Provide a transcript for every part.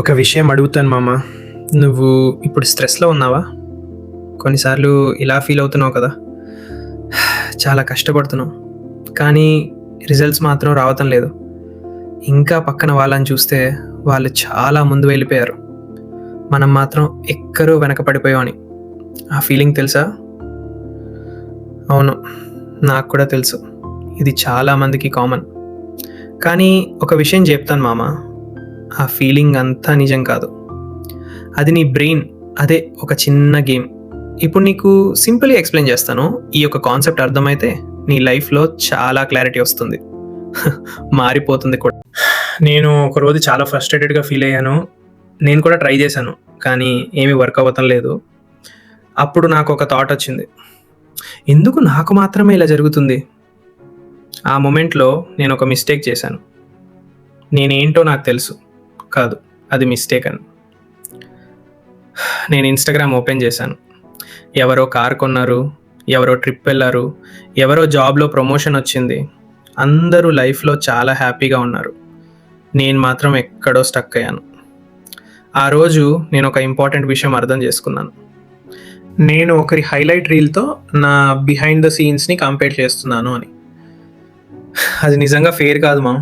ఒక విషయం అడుగుతాను మామ. నువ్వు ఇప్పుడు స్ట్రెస్లో ఉన్నావా? కొన్నిసార్లు ఇలా ఫీల్ అవుతున్నావు కదా, చాలా కష్టపడుతున్నావు కానీ రిజల్ట్స్ మాత్రం రావటం లేదు. ఇంకా పక్కన వాళ్ళని చూస్తే వాళ్ళు చాలా ముందు వెళ్ళిపోయారు, మనం మాత్రం ఎక్కడో వెనకపడిపోయామని. ఆ ఫీలింగ్ తెలుసా? అవును, నాకు కూడా తెలుసు. ఇది చాలామందికి కామన్. కానీ ఒక విషయం చెప్తాను మామ, ఆ ఫీలింగ్ అంతా నిజం కాదు. అది నీ బ్రెయిన్, అదే ఒక చిన్న గేమ్. ఇప్పుడు నీకు సింపుల్గా ఎక్స్ప్లెయిన్ చేస్తాను. ఈ యొక్క కాన్సెప్ట్ అర్థమైతే నీ లైఫ్లో చాలా క్లారిటీ వస్తుంది, మారిపోతుంది కూడా. నేను ఒకరోజు చాలా ఫ్రస్ట్రేటెడ్గా ఫీల్ అయ్యాను. నేను కూడా ట్రై చేశాను కానీ ఏమీ వర్క్ అవ్వటం లేదు. అప్పుడు నాకు ఒక థాట్ వచ్చింది, ఎందుకు నాకు మాత్రమే ఇలా జరుగుతుంది? ఆ మూమెంట్లో నేను ఒక మిస్టేక్ చేశాను. నేనేంటో నాకు తెలుసు, కాదు అది మిస్టేక్ అని. నేను ఇన్స్టాగ్రామ్ ఓపెన్ చేశాను. ఎవరో కార్ కొన్నారు, ఎవరో ట్రిప్ వెళ్ళారు, ఎవరో జాబ్లో ప్రమోషన్ వచ్చింది. అందరూ లైఫ్లో చాలా హ్యాపీగా ఉన్నారు. నేను మాత్రం ఎక్కడో స్టక్ అయ్యాను. ఆ రోజు నేను ఒక ఇంపార్టెంట్ విషయం అర్థం చేసుకున్నాను. నేను ఒకరి హైలైట్ రీల్తో నా బిహైండ్ ద సీన్స్ని కంపేర్ చేస్తున్నాను అని. అది నిజంగా ఫెయిర్ కాదు మా.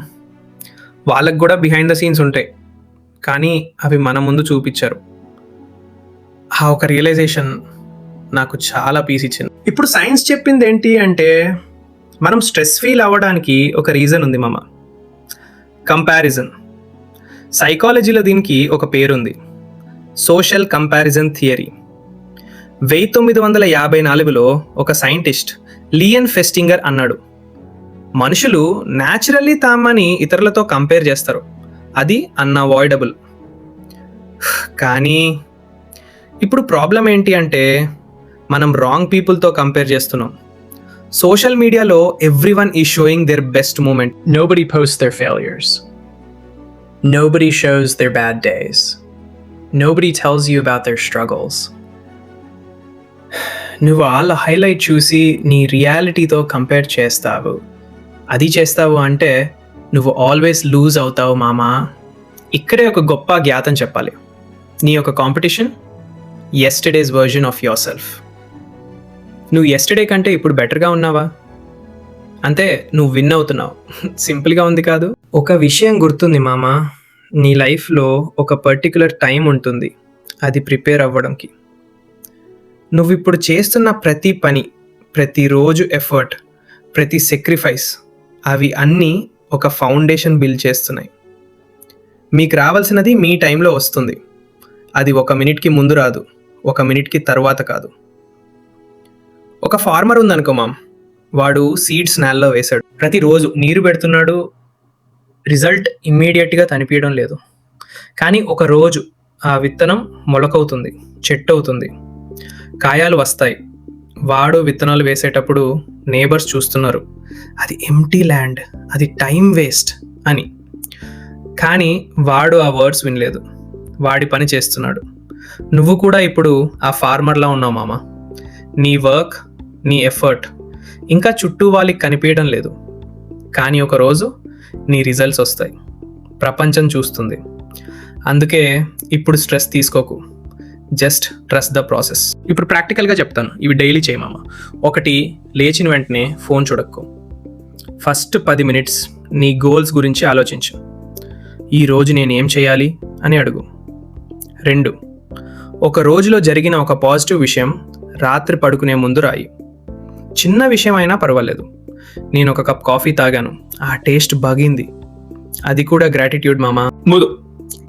వాళ్ళకు కూడా బిహైండ్ ద సీన్స్ ఉంటాయి కానీ అవి మన ముందు చూపించారు. ఆ ఒక రియలైజేషన్ నాకు చాలా పీస్ ఇచ్చింది. ఇప్పుడు సైన్స్ చెప్పింది ఏంటి అంటే, మనం స్ట్రెస్ ఫీల్ అవ్వడానికి ఒక రీజన్ ఉంది మామ, కంపారిజన్. సైకాలజీలో దీనికి ఒక పేరుంది, సోషల్ కంపారిజన్ థియరీ. 1954లో ఒక సైంటిస్ట్ లియన్ ఫెస్టింగర్ అన్నాడు, మనుషులు న్యాచురల్లీ తామని ఇతరులతో కంపేర్ చేస్తారు, అది అన్అవాయిడబుల్. కానీ ఇప్పుడు ప్రాబ్లం ఏంటి అంటే, మనం రాంగ్ పీపుల్తో కంపేర్ చేస్తున్నాం. సోషల్ మీడియాలో everyone is showing their best moment. Nobody post their failures, nobody shows their bad days, nobody tells you about their struggles. నువ్వు వాళ్ళ హైలైట్ చూసి నీ రియాలిటీతో కంపేర్ చేస్తావు. అది చేస్తావు అంటే నువ్వు ఆల్వేస్ లూజ్ అవుతావు మామా. ఇక్కడే ఒక గొప్ప జ్ఞాతం చెప్పాలి, నీ యొక్క competition yesterday's version of yourself. నువ్వు యెస్టర్డే కంటే ఇప్పుడు బెటర్గా ఉన్నావా? అంతే, నువ్వు విన్ అవుతున్నావు. సింపుల్గా ఉంది కాదు? ఒక విషయం గుర్తుంది మామ, నీ లైఫ్లో ఒక పర్టికులర్ టైం ఉంటుంది అది ప్రిపేర్ అవ్వడానికి. నువ్వు ఇప్పుడు చేస్తున్న ప్రతి పని, ప్రతిరోజు ఎఫర్ట్, ప్రతి సెక్రిఫైస్, అవి అన్నీ ఒక ఫౌండేషన్ బిల్డ్ చేస్తున్నాయి. మీకు రావాల్సినది మీ టైంలో వస్తుంది. అది 1 మినిట్కి ముందు రాదు, 1 మినిట్కి తర్వాత కాదు. ఒక ఫార్మర్ ఉందనుకో మామ్, వాడు సీడ్స్ నేలలో వేశాడు, ప్రతిరోజు నీరు పెడుతున్నాడు, రిజల్ట్ ఇమ్మీడియట్గా కనిపించడం లేదు. కానీ ఒక రోజు ఆ విత్తనం మొలకవుతుంది, చెట్టు అవుతుంది, కాయాలు వస్తాయి. వాడు విత్తనాలు వేసేటప్పుడు నేబర్స్ చూస్తున్నారు, అది ఎంప్టీ ల్యాండ్, అది టైం వేస్ట్ అని. కానీ వాడు ఆ వర్డ్స్ వినలేదు, వాడి పని చేస్తున్నాడు. నువ్వు కూడా ఇప్పుడు ఆ ఫార్మర్లా ఉన్నావు మామ. నీ వర్క్, నీ ఎఫర్ట్ ఇంకా చుట్టూ వాళ్ళకి కనిపించడం లేదు. కానీ ఒకరోజు నీ రిజల్ట్స్ వస్తాయి, ప్రపంచం చూస్తుంది. అందుకే ఇప్పుడు స్ట్రెస్ తీసుకోకు, జస్ట్ ట్రస్ట్ ద ప్రాసెస్. ఇప్పుడు ప్రాక్టికల్గా చెప్తాను, ఇవి డైలీ చేయమామ. 1, లేచిన వెంటనే ఫోన్ చూడక్కు. ఫస్ట్ 10 మినిట్స్ నీ గోల్స్ గురించి ఆలోచించు. ఈరోజు నేను ఏం చేయాలి అని అడుగు. 2, ఒక రోజులో జరిగిన ఒక పాజిటివ్ విషయం రాత్రి పడుకునే ముందు రాయి. చిన్న విషయం అయినా పర్వాలేదు. నేను ఒక కప్ కాఫీ తాగాను, ఆ టేస్ట్ బాగింది, అది కూడా గ్రాటిట్యూడ్ మామా. 3,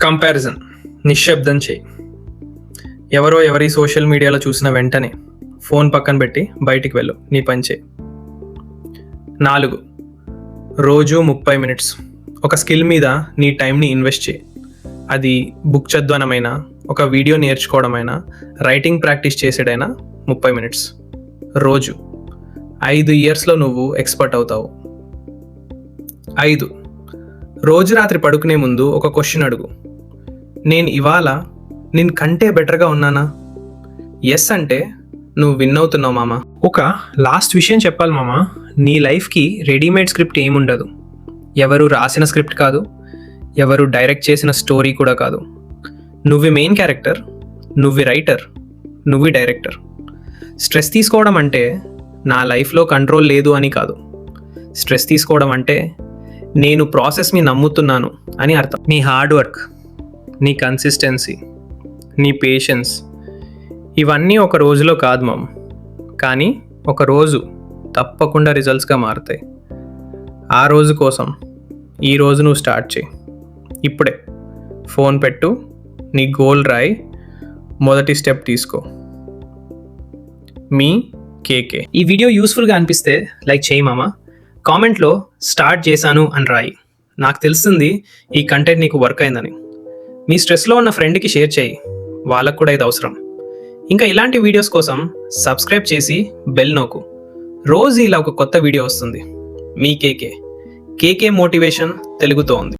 కంపారిజన్ నిశ్శబ్దం చేయి. ఎవరి సోషల్ మీడియాలో చూసిన వెంటనే ఫోన్ పక్కన పెట్టి బయటికి వెళ్ళు, నీ పని చేయి. 4, రోజు 30 మినిట్స్ ఒక స్కిల్ మీద నీ టైంని ఇన్వెస్ట్ చేయి. అది బుక్ చదవడమైనా, ఒక వీడియో నేర్చుకోవడమైనా, రైటింగ్ ప్రాక్టీస్ చేసేడైనా 30 మినిట్స్ రోజు. 5 ఇయర్స్లో నువ్వు ఎక్స్పర్ట్ అవుతావు. 5, రోజు రాత్రి పడుకునే ముందు ఒక క్వశ్చన్ అడుగు, నేను ఇవాళ నేను కంటే బెటర్గా ఉన్నానా? ఎస్ అంటే నువ్వు విన్ అవుతున్నావు మామ. ఒక లాస్ట్ విషయం చెప్పాలి మామ, నీ లైఫ్కి రెడీమేడ్ స్క్రిప్ట్ ఏముండదు. ఎవరు రాసిన స్క్రిప్ట్ కాదు, ఎవరు డైరెక్ట్ చేసిన స్టోరీ కూడా కాదు. నువ్వే మెయిన్ క్యారెక్టర్, నువ్వే రైటర్, నువ్వే డైరెక్టర్. స్ట్రెస్ తీసుకోవడం అంటే నా లైఫ్లో కంట్రోల్ లేదు అని కాదు. స్ట్రెస్ తీసుకోవడం అంటే నేను ప్రాసెస్ని నమ్ముతున్నాను అని అర్థం. నీ హార్డ్ వర్క్, నీ కన్సిస్టెన్సీ, నీ పేషెన్స్ ఇవన్నీ ఒక రోజులో కాదు మామ్, కానీ ఒక రోజు తప్పకుండా రిజల్ట్స్గా మారుతాయి. ఆ రోజు కోసం ఈ రోజు నువ్వు స్టార్ట్ చేయి. ఇప్పుడే ఫోన్ పెట్టు, నీ గోల్ రాయి, మొదటి స్టెప్ తీసుకో. మీ కేకే. ఈ వీడియో యూస్ఫుల్గా అనిపిస్తే లైక్ చేయి మామ. కామెంట్లో స్టార్ట్ చేశాను అని రాయి. నాకు తెలిసింది ఈ కంటెంట్ నీకు వర్క్ అయిందని. మీ స్ట్రెస్లో ఉన్న ఫ్రెండ్కి షేర్ చేయి, వాళ్ళకు కూడా ఇది అవసరం. ఇంకా ఇలాంటి వీడియోస్ కోసం సబ్స్క్రైబ్ చేసి బెల్ నొక్కు. రోజు ఇలా ఒక కొత్త వీడియో వస్తుంది. మీ కేకే. కేకే మోటివేషన్ తెలుగుతో ఉంది.